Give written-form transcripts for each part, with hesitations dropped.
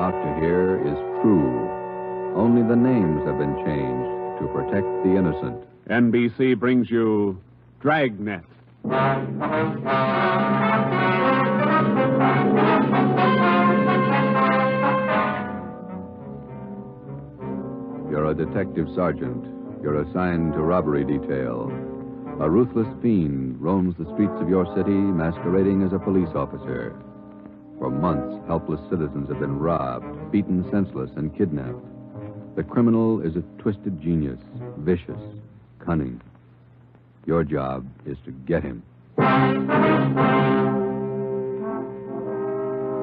about to hear is true. Only the names have been changed to protect the innocent. NBC brings you Dragnet. You're a detective sergeant. You're assigned to robbery detail. A ruthless fiend roams the streets of your city masquerading as a police officer. For months, helpless citizens have been robbed, beaten senseless, and kidnapped. The criminal is a twisted genius, vicious, cunning. Your job is to get him.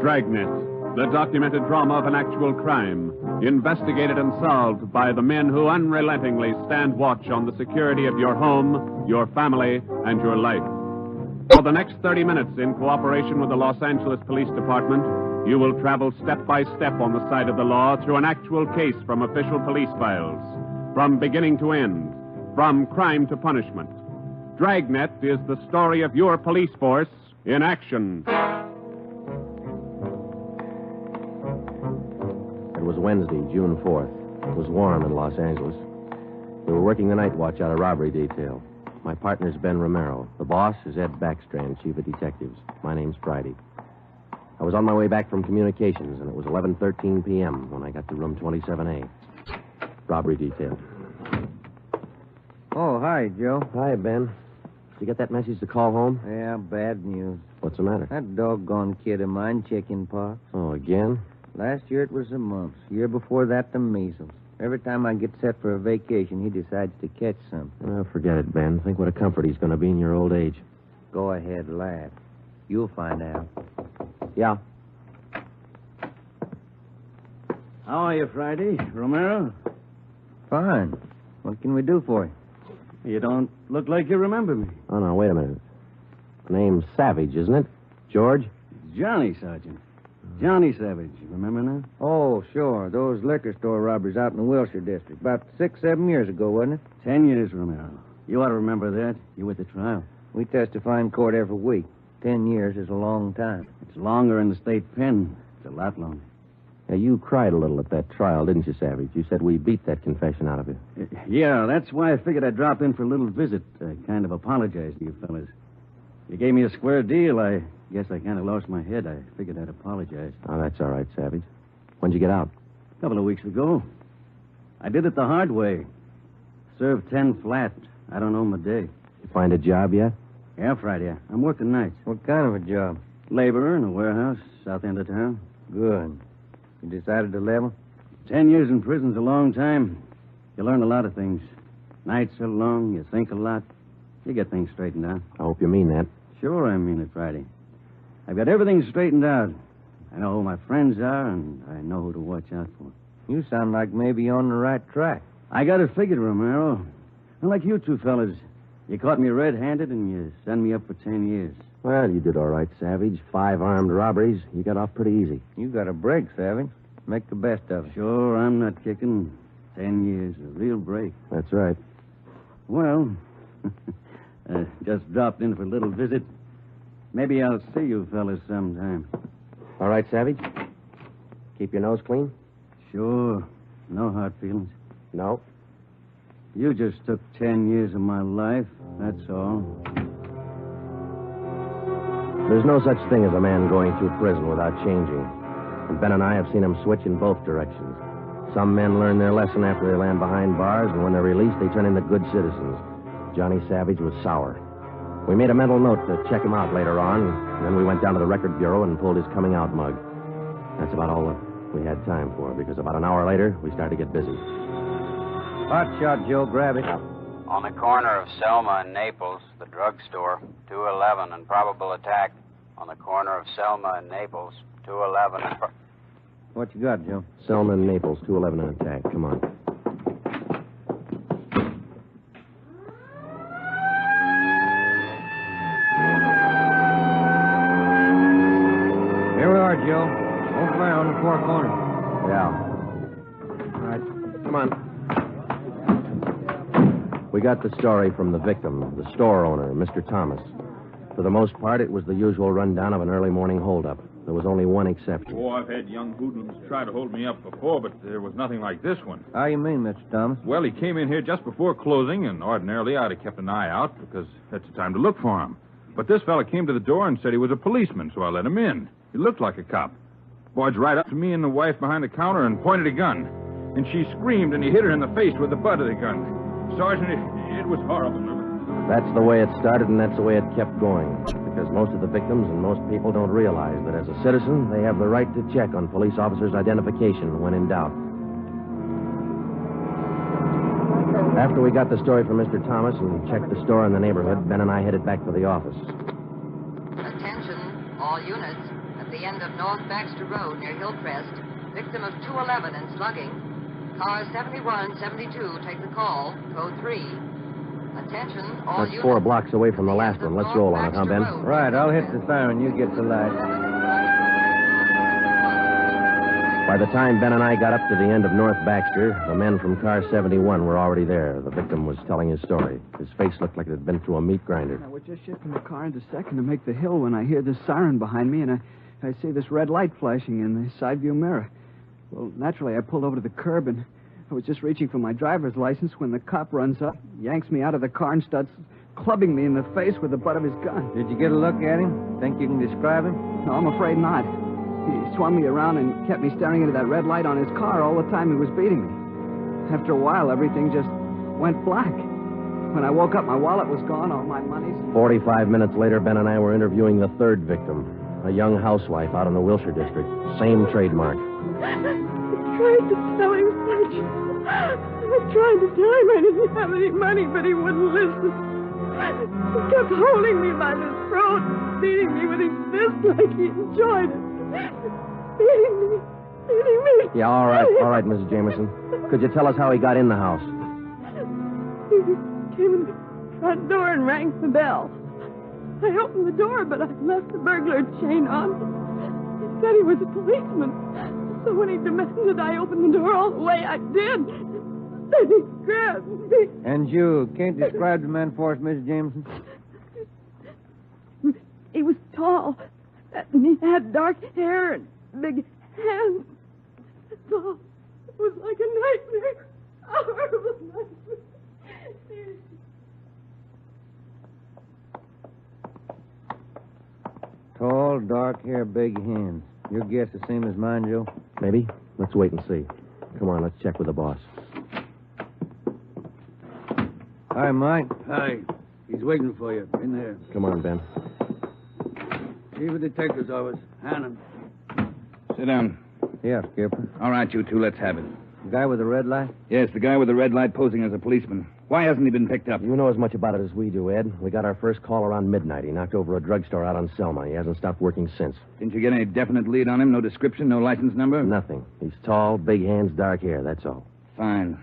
Dragnet, the documented drama of an actual crime, investigated and solved by the men who unrelentingly stand watch on the security of your home, your family, and your life. For the next 30 minutes, in cooperation with the Los Angeles Police Department, you will travel step by step on the side of the law through an actual case from official police files, from beginning to end, from crime to punishment. Dragnet is the story of your police force in action. It was Wednesday, June 4th. It was warm in Los Angeles. We were working the night watch out of robbery detail. My partner's Ben Romero. The boss is Ed Backstrand, chief of detectives. My name's Friday. I was on my way back from communications, and it was 11:13 p.m. when I got to room 27A. Robbery detail. Oh, hi, Joe. Hi, Ben. Did you get that message to call home? Yeah, bad news. What's the matter? That doggone kid of mine, chicken pox. Oh, again? Last year it was the mumps. Year before that, the measles. Every time I get set for a vacation, he decides to catch something. Oh, forget it, Ben. Think what a comfort he's going to be in your old age. Go ahead, laugh. You'll find out. Yeah. How are you, Friday? Romero? Fine. What can we do for you? You don't look like you remember me. Oh, no, wait a minute. Name's Savage, isn't it? George? Johnny, Sergeant. Johnny Savage. You remember now? Oh, sure. Those liquor store robberies out in the Wilshire district. About 6-7 years ago, wasn't it? 10 years, Romero. You ought to remember that. You were at the trial. We testify in court every week. 10 years is a long time. It's longer in the state pen. It's a lot longer. Yeah, you cried a little at that trial, didn't you, Savage? You said we beat that confession out of you. Yeah, that's why I figured I'd drop in for a little visit. I kind of apologize to you fellas. You gave me a square deal. I guess I kind of lost my head. I figured I'd apologize. Oh, that's all right, Savage. When'd you get out? A couple of weeks ago. I did it the hard way. Served 10 flat. I don't know my day. You find a job yet? Yeah, Friday. I'm working nights. What kind of a job? Laborer in a warehouse, south end of town. Good. You decided to level? 10 years in prison's a long time. You learn a lot of things. Nights are long, you think a lot. You get things straightened out. I hope you mean that. Sure, I mean it, Friday. I've got everything straightened out. I know who my friends are, and I know who to watch out for. You sound like maybe you're on the right track. I got it figured, Romero. Unlike you two fellas, you caught me red-handed, and you sent me up for 10 years. Well, you did all right, Savage. 5 armed robberies. You got off pretty easy. You got a break, Savage. Make the best of it. Sure, I'm not kicking. 10 years, a real break. That's right. Well, just dropped in for a little visit. Maybe I'll see you fellas sometime. All right, Savage? Keep your nose clean? Sure. No hard feelings. No. You just took 10 years of my life, that's all. There's no such thing as a man going through prison without changing. And Ben and I have seen him switch in both directions. Some men learn their lesson after they land behind bars, and when they're released, they turn into good citizens. Johnny Savage was sour. We made a mental note to check him out later on, and then we went down to the record bureau and pulled his coming out mug. That's about all that we had time for, because about an hour later, we started to get busy. Hot shot, Joe. Grab it. On the corner of Selma and Naples, the drugstore, 211 and probable attack. On the corner of Selma and Naples, 211 and... What you got, Joe? Selma and Naples, 211 and attack. Come on. Here we are, Joe. Over there on the four corners. Yeah. All right. Come on. We got the story from the victim, the store owner, Mr. Thomas. For the most part, it was the usual rundown of an early morning holdup. There was only one exception. Oh, I've had young hoodlums try to hold me up before, but there was nothing like this one. How you mean, Mr. Thomas? Well, he came in here just before closing, and ordinarily I'd have kept an eye out because that's the time to look for him. But this fella came to the door and said he was a policeman, so I let him in. He looked like a cop. Boyed right up to me and the wife behind the counter and pointed a gun. And she screamed, and he hit her in the face with the butt of the gun. Sergeant, it was horrible. That's the way it started, and that's the way it kept going. Because most of the victims and most people don't realize that as a citizen, they have the right to check on police officers' identification when in doubt. After we got the story from Mr. Thomas and checked the store in the neighborhood, Ben and I headed back for the office. Attention, all units. At the end of North Baxter Road near Hillcrest, victim of 211 and slugging. Car 7172, take the call. Code 3. Attention, all That's units. 4 blocks away from the last one. Let's roll on it, huh, Ben? Right, I'll hit the siren. You get the light. By the time Ben and I got up to the end of North Baxter, the men from car 71 were already there. The victim was telling his story. His face looked like it had been through a meat grinder. I was just shifting the car into second to make the hill when I hear this siren behind me, and I see this red light flashing in the side view mirror. Well, naturally, I pulled over to the curb, and I was just reaching for my driver's license when the cop runs up, yanks me out of the car, and starts clubbing me in the face with the butt of his gun. Did you get a look at him? Think you can describe him? No, I'm afraid not. He swung me around and kept me staring into that red light on his car all the time he was beating me. After a while, everything just went black. When I woke up, my wallet was gone, all my money's... 45 minutes later, Ben and I were interviewing the third victim, a young housewife out in the Wilshire district. Same trademark. I tried to tell him much. I tried to tell him I didn't have any money, but he wouldn't listen. He kept holding me by the throat, beating me with his fist like he enjoyed it. Beating me. Yeah, all right, Mrs. Jameson. Could you tell us how he got in the house? He came in the front door and rang the bell. I opened the door, but I left the burglar chain on. He said he was a policeman. So when he demanded I open the door all the way, I did. Then he grabbed me. And you can't describe the man for us, Mrs. Jameson? He was tall, and he had dark hair and big hands. That's all. It was like a nightmare. A horrible nightmare. Tall, dark hair, big hands. Your guess the same as mine, Joe? Maybe. Let's wait and see. Come on, let's check with the boss. Hi, Mike. Hi. He's waiting for you. In there. Come on, Ben. Chief of Detective's office. Hannon. Sit down. Yeah, Skipper. All right, you two, let's have it. The guy with the red light? Yes, the guy with the red light posing as a policeman. Why hasn't he been picked up? You know as much about it as we do, Ed. We got our first call around midnight. He knocked over a drugstore out on Selma. He hasn't stopped working since. Didn't you get any definite lead on him? No description, no license number? Nothing. He's tall, big hands, dark hair, that's all. Fine.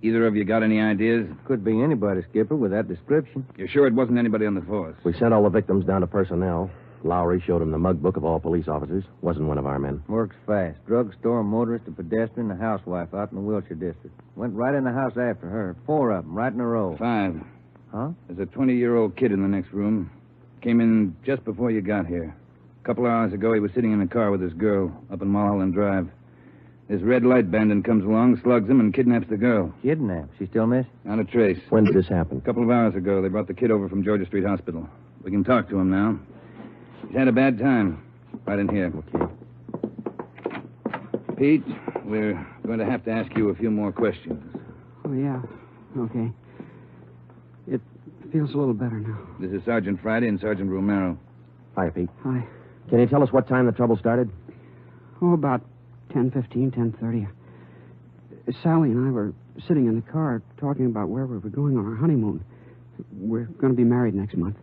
Either of you got any ideas? Could be anybody, Skipper, with that description. You're sure it wasn't anybody on the force? We sent all the victims down to personnel. Lowry showed him the mug book of all police officers. Wasn't one of our men. Works fast. Drugstore, a motorist, a pedestrian, a housewife out in the Wilshire district. Went right in the house after her. 4 of them, right in a row. 5. Huh? There's a 20-year-old kid in the next room. Came in just before you got here. A couple hours ago, he was sitting in a car with his girl up in Mulholland Drive. This red light bandit comes along, slugs him, and kidnaps the girl. Kidnapped? She still missing? Not a trace. When did this happen? A couple of hours ago, they brought the kid over from Georgia Street Hospital. We can talk to him now. He's had a bad time. Right in here. Okay. Pete, we're going to have to ask you a few more questions. Oh, yeah. Okay. It feels a little better now. This is Sergeant Friday and Sergeant Romero. Hi, Pete. Hi. Can you tell us what time the trouble started? Oh, about 10:15, 10:30. Sally and I were sitting in the car talking about where we were going on our honeymoon. We're going to be married next month.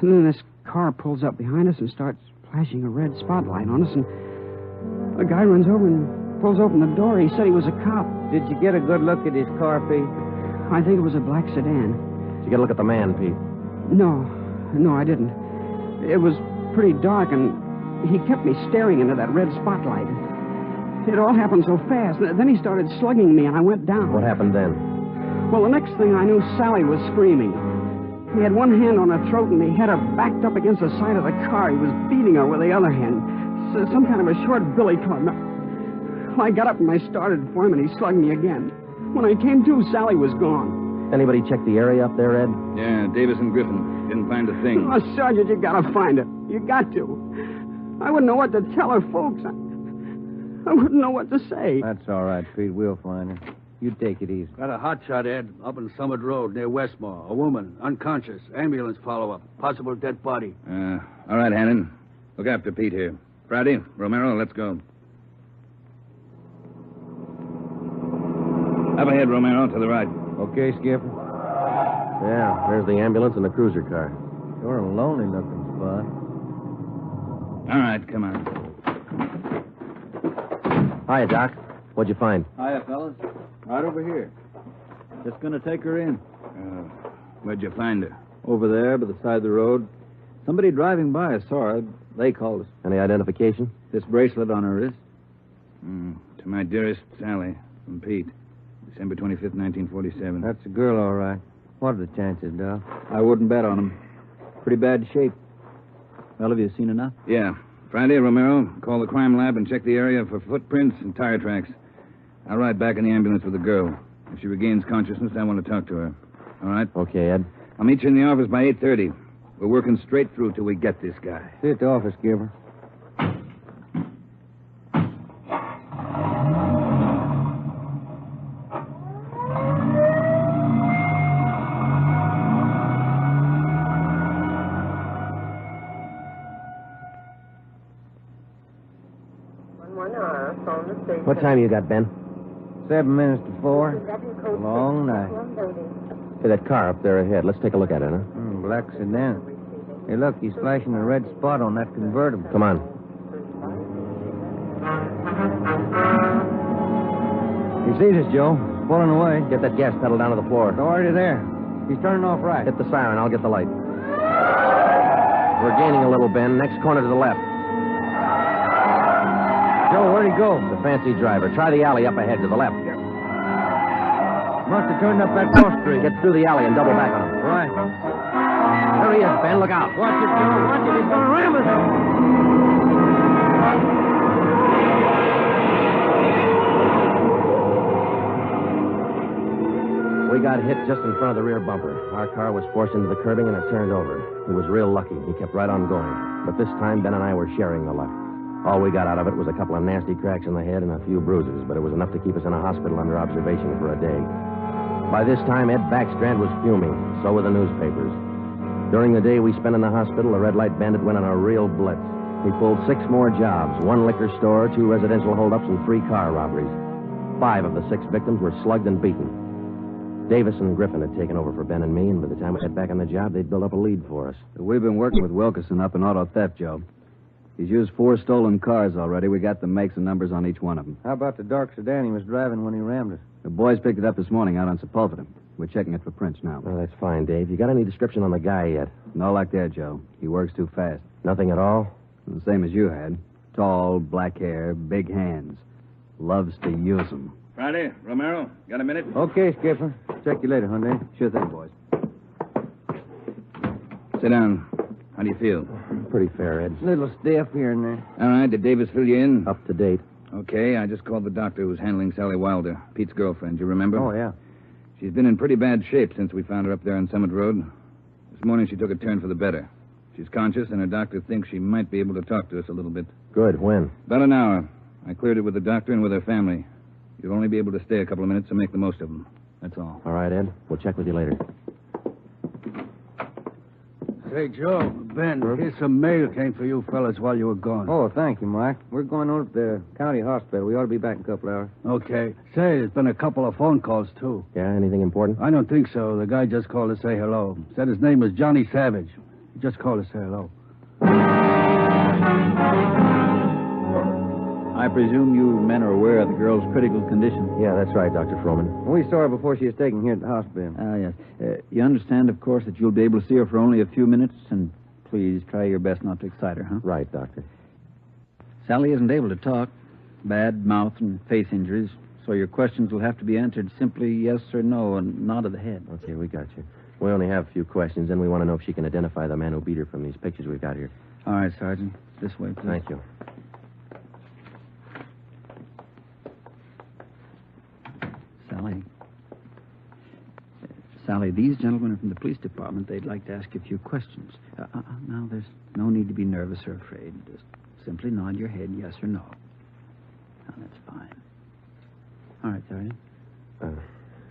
And then this car pulls up behind us and starts flashing a red spotlight on us, and a guy runs over and pulls open the door. He said he was a cop. Did you get a good look at his car, Pete? I think it was a black sedan. Did you get a look at the man, Pete? No, I didn't. It was pretty dark, and he kept me staring into that red spotlight. It all happened so fast. Then he started slugging me, and I went down. What happened then? Well, the next thing I knew, Sally was screaming. He had one hand on her throat, and he had her backed up against the side of the car. He was beating her with the other hand. Some kind of a short billy club. Well, I got up and I started for him, and he slugged me again. When I came to, Sally was gone. Anybody check the area up there, Ed? Yeah, Davis and Griffin. Didn't find a thing. Oh, Sergeant, you gotta find her. You got to. I wouldn't know what to tell her folks. I wouldn't know what to say. That's all right, Pete. We'll find her. You take it easy. Got a hot shot, Ed, up in Summit Road near Westmore. A woman, unconscious. Ambulance follow-up. Possible dead body. All right, Hannon. Look after Pete here. Friday, Romero, let's go. Up ahead, Romero, to the right. Okay, Skipper. Yeah, there's the ambulance and the cruiser car. Sure a lonely-looking spot. All right, come on. Hiya, Doc. What'd you find? Hiya, fellas. Right over here. Just gonna take her in. Where'd you find her? Over there, by the side of the road. Somebody driving by saw her. They called us. Any identification? This bracelet on her wrist. To my dearest Sally, from Pete. December 25th, 1947. That's a girl, all right. What are the chances, Doc? I wouldn't bet on him. Pretty bad shape. Well, have you seen enough? Yeah. Friday, Romero, call the crime lab and check the area for footprints and tire tracks. I'll ride back in the ambulance with the girl. If she regains consciousness, I want to talk to her. All right? Okay, Ed. I'll meet you in the office by 8:30. We're working straight through till we get this guy. See you at the office, Skipper. What time you got, Ben? 7 minutes to 4. Long night. Hey, that car up there ahead. Let's take a look at it, huh? Black sedan. Hey, look, he's flashing a red spot on that convertible. Come on. He sees us, Joe. He's pulling away. Get that gas pedal down to the floor. They're already there. He's turning off right. Hit the siren. I'll get the light. We're gaining a little, Ben. Next corner to the left. Joe, where'd he go? The fancy driver. Try the alley up ahead to the left. Must have turned up that cross street. Get through the alley and double back on him. Right. There he is, Ben. Look out. Watch it, Joe. Watch it. He's going to ram us. We got hit just in front of the rear bumper. Our car was forced into the curbing and it turned over. He was real lucky. He kept right on going. But this time, Ben and I were sharing the luck. All we got out of it was a couple of nasty cracks in the head and a few bruises, but it was enough to keep us in a hospital under observation for a day. By this time, Ed Backstrand was fuming. So were the newspapers. During the day we spent in the hospital, the red light bandit went on a real blitz. He pulled 6 more jobs, 1 liquor store, 2 residential holdups, and 3 car robberies. 5 of the 6 victims were slugged and beaten. Davis and Griffin had taken over for Ben and me, and by the time we got back on the job, they'd built up a lead for us. We've been working with Wilkerson up in auto theft, Joe. He's used 4 stolen cars already. We got the makes and numbers on each one of them. How about the dark sedan he was driving when he rammed us? The boys picked it up this morning out on Sepulveda. We're checking it for prints now. Well, that's fine, Dave. You got any description on the guy yet? No luck there, Joe. He works too fast. Nothing at all? The same as you had. Tall, black hair, big hands. Loves to use them. Friday, Romero, got a minute? Okay, Skipper. Check you later, Hyundai. Sure thing, boys. Sit down. How do you feel? Pretty fair, Ed. Little stiff here and there. All right, did Davis fill you in? Up to date. Okay, I just called the doctor who's handling Sally Wilder, Pete's girlfriend. You remember? Oh, yeah. She's been in pretty bad shape since we found her up there on Summit Road. This morning she took a turn for the better. She's conscious, and her doctor thinks she might be able to talk to us a little bit. Good. When? About an hour. I cleared it with the doctor and with her family. You'll only be able to stay a couple of minutes, so make the most of them. That's all. All right, Ed. We'll check with you later. Say, Joe, Ben, here's some mail came for you fellas while you were gone. Oh, thank you, Mike. We're going over to the county hospital. We ought to be back in a couple hours. Okay. Say, there's been a couple of phone calls, too. Yeah, anything important? I don't think so. The guy just called to say hello. Said his name was Johnny Savage. He just called to say hello. I presume you men are aware of the girl's critical condition. Yeah, that's right, Dr. Froman. We saw her before she was taken here at the hospital. Yes. You understand, of course, that you'll be able to see her for only a few minutes, and please try your best not to excite her, huh? Right, Doctor. Sally isn't able to talk. Bad mouth and face injuries, so your questions will have to be answered simply yes or no and nod of the head. Okay, we got you. We only have a few questions, and we want to know if she can identify the man who beat her from these pictures we've got here. All right, Sergeant. This way, please. Thank you. Sally, these gentlemen are from the police department. They'd like to ask you a few questions. Now, there's no need to be nervous or afraid. Just simply nod your head yes or no. Now, that's fine. All right, Sergeant.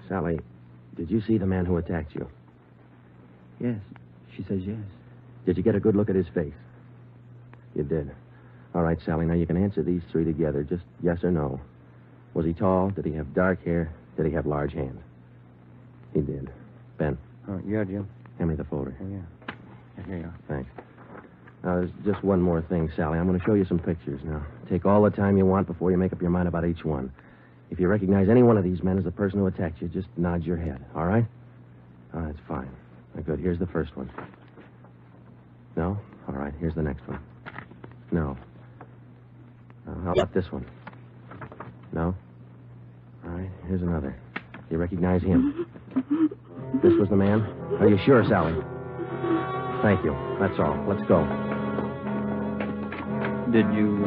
Sally, did you see the man who attacked you? Yes. She says yes. Did you get a good look at his face? You did. All right, Sally, now you can answer these three together. Just yes or no. Was he tall? Did he have dark hair? Did he have large hands? He did. Ben. Oh, yeah, Jim. Hand me the folder. Oh, yeah. Here you are. Thanks. Now, there's just one more thing, Sally. I'm going to show you some pictures now. Take all the time you want before you make up your mind about each one. If you recognize any one of these men as the person who attacked you, just nod your head, all right? Oh, that's fine. Good. Here's the first one. No? All right. Here's the next one. No. How about this one? No? All right. Here's another. You recognize him? This was the man? Are you sure, Sally? Thank you. That's all. Let's go. Did you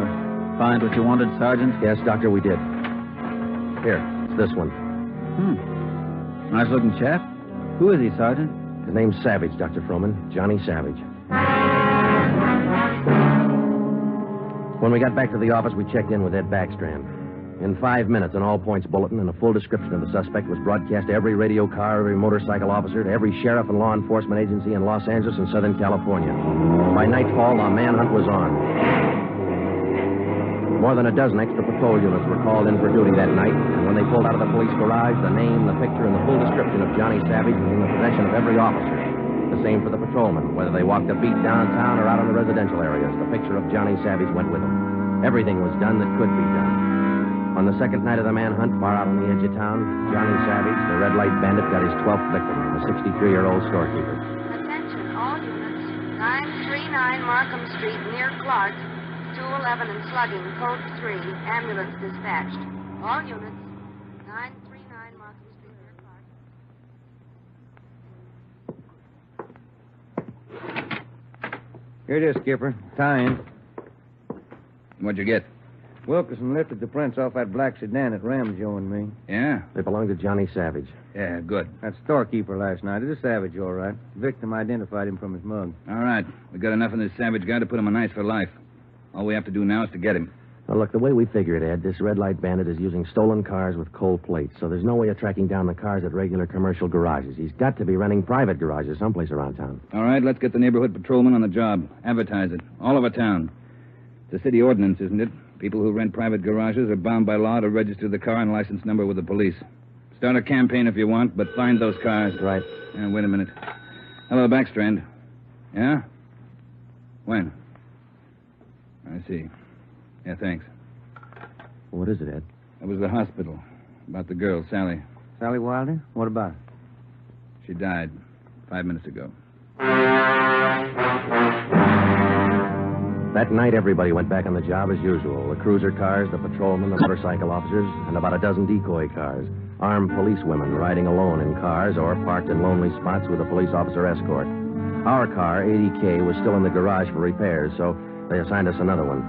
find what you wanted, Sergeant? Yes, Doctor, we did. Here, it's this one. Nice-looking chap. Who is he, Sergeant? His name's Savage, Dr. Froman. Johnny Savage. When we got back to the office, we checked in with Ed Backstrand. In 5 minutes, an all-points bulletin and a full description of the suspect was broadcast to every radio car, every motorcycle officer, to every sheriff and law enforcement agency in Los Angeles and Southern California. By nightfall, our manhunt was on. More than a dozen extra patrol units were called in for duty that night, and when they pulled out of the police garage, the name, the picture, and the full description of Johnny Savage was in the possession of every officer. The same for the patrolmen, whether they walked a beat downtown or out in the residential areas. The picture of Johnny Savage went with them. Everything was done that could be done. On the second night of the manhunt, far out on the edge of town, Johnny Savage, the red light bandit, got his 12th victim, a 63-year-old storekeeper. Attention, all units. 939 Markham Street, near Clark. 211 and slugging, code 3. Ambulance dispatched. All units. 939 Markham Street, near Clark. Here it is, Skipper. Tying. What'd you get? Wilkerson lifted the prints off that black sedan that rammed Joe and me. Yeah? They belong to Johnny Savage. Yeah, good. That storekeeper last night. It is Savage, all right. The victim identified him from his mug. All right. We got enough of this Savage guy to put him on ice for life. All we have to do now is to get him. Now, look, the way we figure it, Ed, this red light bandit is using stolen cars with cold plates, so there's no way of tracking down the cars at regular commercial garages. He's got to be renting private garages someplace around town. All right, let's get the neighborhood patrolman on the job. Advertise it. All over town. It's a city ordinance, isn't it? People who rent private garages are bound by law to register the car and license number with the police. Start a campaign if you want, but find those cars. Right. Wait a minute. Hello, Backstrand. Yeah? When? I see. Yeah, thanks. What is it, Ed? It was the hospital. About the girl, Sally. Sally Wilder? What about her? She died 5 minutes ago. That night, everybody went back on the job as usual. The cruiser cars, the patrolmen, the motorcycle officers, and about a dozen decoy cars. Armed policewomen riding alone in cars or parked in lonely spots with a police officer escort. Our car, 80K, was still in the garage for repairs, so they assigned us another one.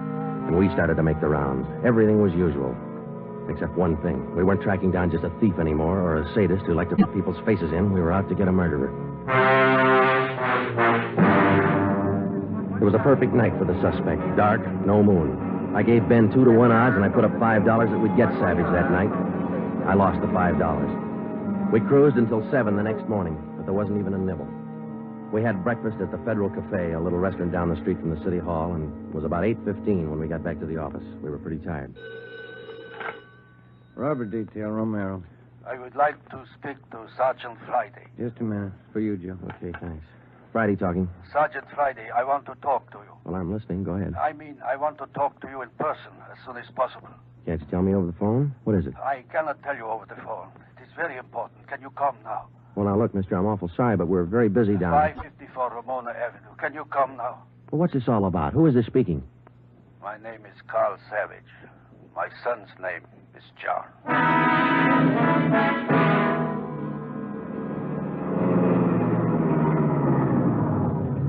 And we started to make the rounds. Everything was usual. Except one thing. We weren't tracking down just a thief anymore or a sadist who liked to put people's faces in. We were out to get a murderer. It was a perfect night for the suspect. Dark, no moon. I gave Ben 2-to-1 odds, and I put up $5 that we'd get Savage that night. I lost the $5. We cruised until 7 the next morning, but there wasn't even a nibble. We had breakfast at the Federal Cafe, a little restaurant down the street from the city hall, and it was about 8:15 when we got back to the office. We were pretty tired. Robber detail, Romero. I would like to speak to Sergeant Friday. Just a minute. For you, Joe. Okay, thanks. Friday talking. Sergeant Friday, I want to talk to you. Well, I'm listening. Go ahead. I want to talk to you in person as soon as possible. Can't you tell me over the phone? What is it? I cannot tell you over the phone. It is very important. Can you come now? Well, now, look, mister, I'm awful sorry, but we're very busy down 554 Ramona Avenue. Can you come now? Well, what's this all about? Who is this speaking? My name is Carl Savage. My son's name is John.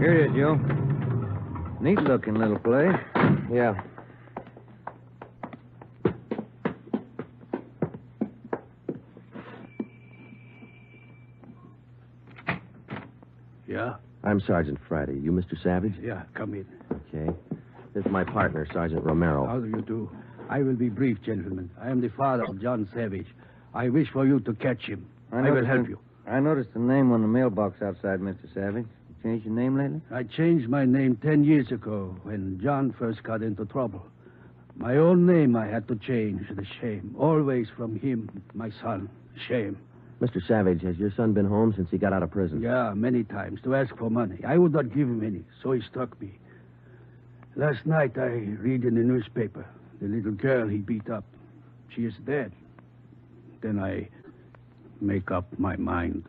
Here it is, Joe. Neat-looking little place. Yeah. Yeah? I'm Sergeant Friday. You Mr. Savage? Yeah, come in. Okay. This is my partner, Sergeant Romero. How do you do? I will be brief, gentlemen. I am the father of John Savage. I wish for you to catch him. I will help you. I noticed the name on the mailbox outside, Mr. Savage. You changed your name lately? I changed my name 10 years ago when John first got into trouble. My own name I had to change. The shame. Always from him, my son. Shame. Mr. Savage, has your son been home since he got out of prison? Yeah, many times to ask for money. I would not give him any, so he struck me. Last night I read in the newspaper the little girl he beat up. She is dead. Then I make up my mind.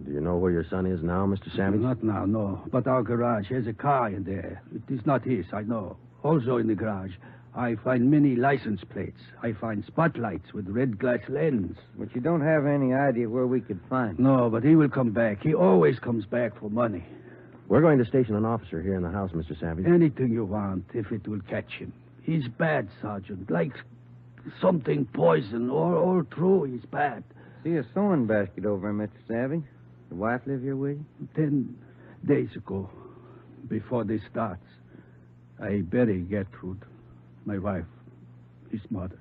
Do you know where your son is now, Mr. Savage? Not now, no. But our garage has a car in there. It is not his, I know. Also in the garage, I find many license plates. I find spotlights with red glass lens. But you don't have any idea where we could find him. No, but he will come back. He always comes back for money. We're going to station an officer here in the house, Mr. Savage. Anything you want, if it will catch him. He's bad, Sergeant. Like something poison. All true, he's bad. See a sewing basket over there, Mr. Savage. The wife live here with you? 10 days ago, before this starts, I bury Gertrude, my wife, his mother.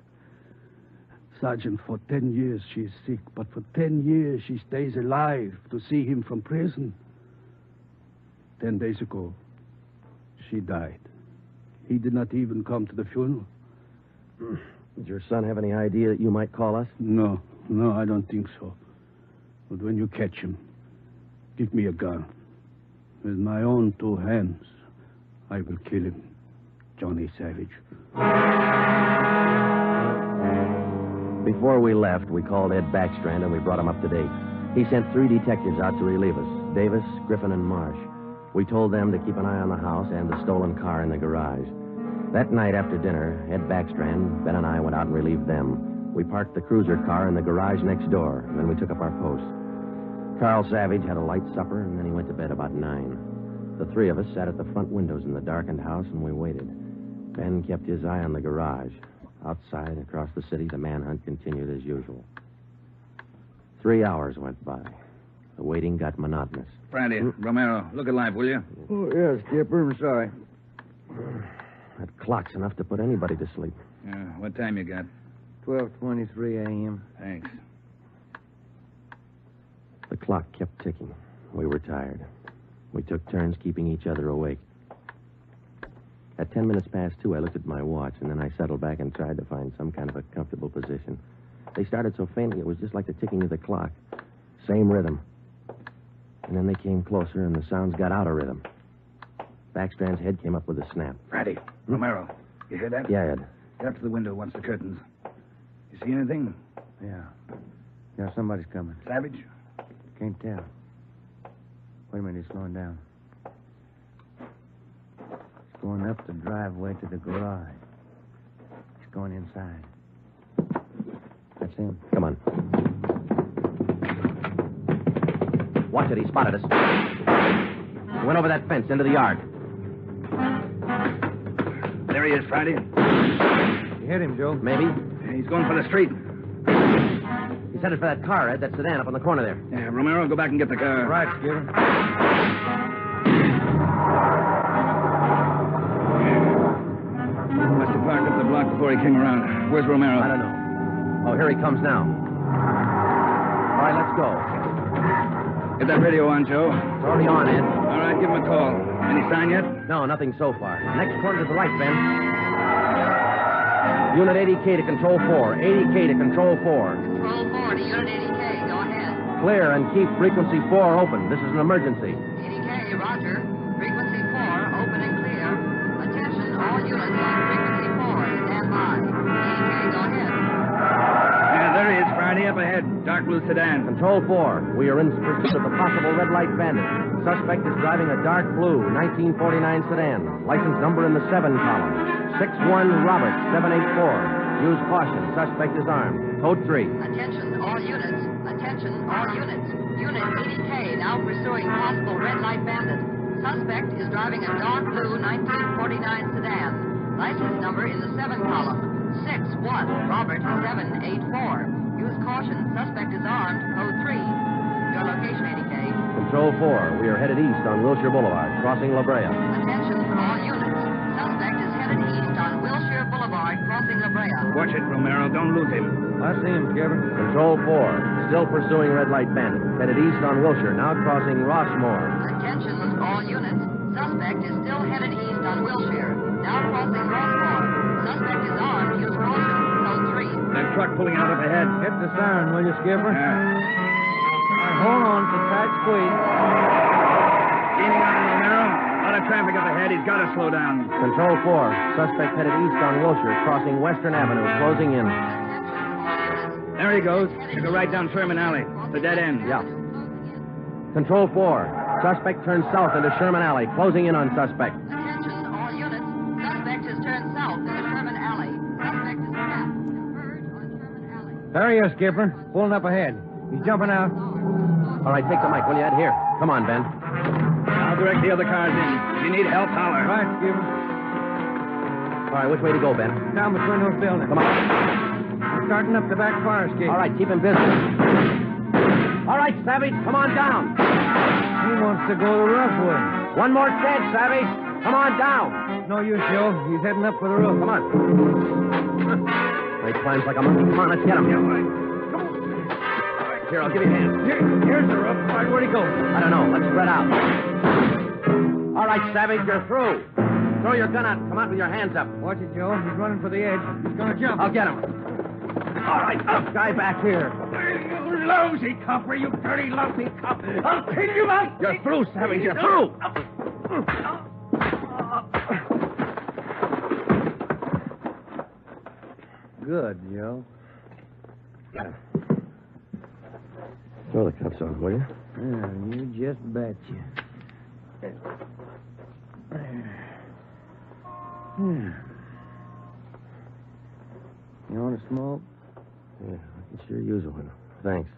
Sergeant, for 10 years she is sick, but for 10 years she stays alive to see him from prison. 10 days ago, she died. He did not even come to the funeral. Did your son have any idea that you might call us? No, I don't think so. But when you catch him, give me a gun. With my own 2 hands, I will kill him. Johnny Savage. Before we left, we called Ed Backstrand and we brought him up to date. He sent 3 detectives out to relieve us, Davis, Griffin, and Marsh. We told them to keep an eye on the house and the stolen car in the garage. That night after dinner, Ed Backstrand, Ben, and I went out and relieved them. We parked the cruiser car in the garage next door, and then we took up our post. Carl Savage had a light supper, and then he went to bed about 9. The 3 of us sat at the front windows in the darkened house, and we waited. Ben kept his eye on the garage. Outside, across the city, the manhunt continued as usual. 3 hours went by. The waiting got monotonous. Friday, Romero, look alive, will you? Oh, yes, Skipper. I'm sorry. That clock's enough to put anybody to sleep. Yeah, what time you got? 12:23 a.m. Thanks. The clock kept ticking. We were tired. We took turns keeping each other awake. At 10 minutes past 2, I looked at my watch, and then I settled back and tried to find some kind of a comfortable position. They started so faintly, it was just like the ticking of the clock. Same rhythm. And then they came closer, and the sounds got out of rhythm. Backstrand's head came up with a snap. Friday, Romero, you hear that? Yeah, Ed. Get up to the window once the curtains. You see anything? Yeah. Yeah, somebody's coming. Savage? Can't tell. Wait a minute, he's slowing down. He's going up the driveway to the garage. He's going inside. That's him. Come on. Watch it, he spotted us. He went over that fence into the yard. There he is, Friday. You hit him, Joe? Maybe. He's going for the street. He's headed for that car, Ed, that sedan up on the corner there. Yeah, Romero, go back and get the car. Right, Skipper. Must have parked up the block before he came around. Where's Romero? I don't know. Oh, here he comes now. All right, let's go. Get that radio on, Joe. It's already on, Ed. All right, give him a call. Any sign yet? No, nothing so far. Next corner to the right, Ben. Unit 80K to Control 4. 80K to Control 4. Control 4 to Unit 80K. Go ahead. Clear and keep frequency 4 open. This is an emergency. 80K, roger. Frequency 4, open and clear. Attention, all units on frequency 4. Stand by. 80K, go ahead. Yeah, there he is, Friday, up ahead. Dark blue sedan. Control 4. We are in pursuit of the possible red light bandit. Suspect is driving a dark blue 1949 sedan. License number in the 7 column. 61 Robert 784. Use caution. Suspect is armed. Code 3. Attention, all units. Attention, all units. Unit 80K now pursuing possible red light bandit. Suspect is driving a dark blue 1949 sedan. License number in the 7 column. 61 Robert 784. Use caution. Suspect is armed. Code 3. Your location, 80K. Control 4, we are headed east on Wilshire Boulevard, crossing La Brea. Attention, all units. Suspect is headed east on Wilshire Boulevard, crossing La Brea. Watch it, Romero. Don't lose him. I see him, Skipper. Control 4, still pursuing Red Light Bandit. Headed east on Wilshire, now crossing Rossmore. Attention, all units. Suspect is still headed east on Wilshire, now crossing Rossmore. Suspect is armed. Use caution. Code 3. That truck pulling out up ahead. Hit the siren, will you, Skipper? Yeah. Hold on, it's a tight squeeze. Leaning on Romero. A lot of traffic up ahead. He's got to slow down. Control 4, suspect headed east on Wilshire, crossing Western Avenue, closing in. There he goes. Took a right down Sherman Alley. The dead end. Yeah. Control 4, suspect turns south into Sherman Alley, closing in on suspect. Attention, all units. Suspect has turned south into Sherman Alley. Suspect is trapped. Converge on Sherman Alley. There he is, Skipper. Pulling up ahead. He's jumping out. All right, take the mic, will you, Ed? Here. Come on, Ben. I'll direct the other cars in. If you need help, holler. Right, Skipper. All right, which way to go, Ben? Down between those buildings. Come on. We're starting up the back fire escape. All right, keep him busy. All right, Savage, come on down. He wants to go the rough way. One more chance, Savage. Come on down. No use, Joe. He's heading up for the roof. Come on. He climbs like a monkey. Come on, let's get him. Yeah, right. Here, I'll give you a hand. Here's the roof. All right, where'd he go? I don't know. Let's spread out. All right, Savage, you're through. Throw your gun out and come out with your hands up. Watch it, Joe. He's running for the edge. He's going to jump. I'll get him. All right, up, guy back here. You lousy copper, you dirty, lousy cop. I'll kill you out. You're through, Savage. You're through. Good, Joe. Yeah. Throw the cuffs on, will you? Yeah, you just betcha. You want to smoke? Yeah, I can sure use one. Thanks.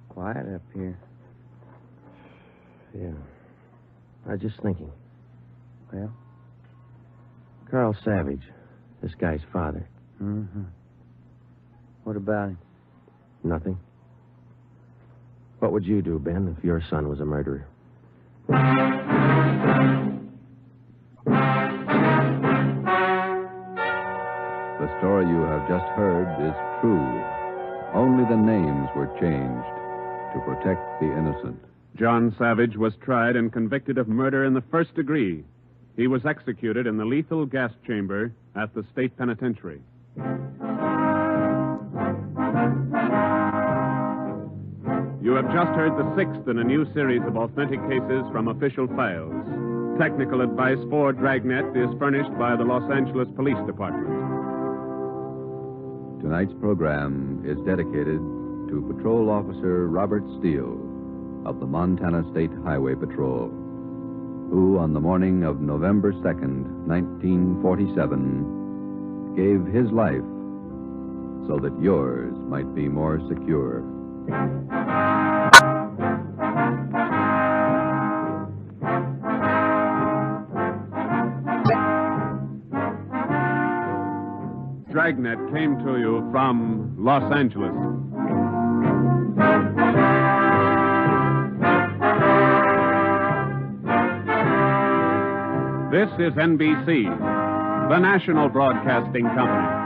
Quiet up here. Yeah. I was just thinking. Well? Carl Savage, this guy's father. Mm-hmm. What about him? Nothing. What would you do, Ben, if your son was a murderer? The story you have just heard is true. Only the names were changed to protect the innocent. John Savage was tried and convicted of murder in the first degree. He was executed in the lethal gas chamber at the state penitentiary. You have just heard the sixth in a new series of authentic cases from official files. Technical advice for Dragnet is furnished by the Los Angeles Police Department. Tonight's program is dedicated to Patrol Officer Robert Steele of the Montana State Highway Patrol, who on the morning of November 2nd, 1947, gave his life so that yours might be more secure. Dragnet came to you from Los Angeles. This is NBC, the national broadcasting company.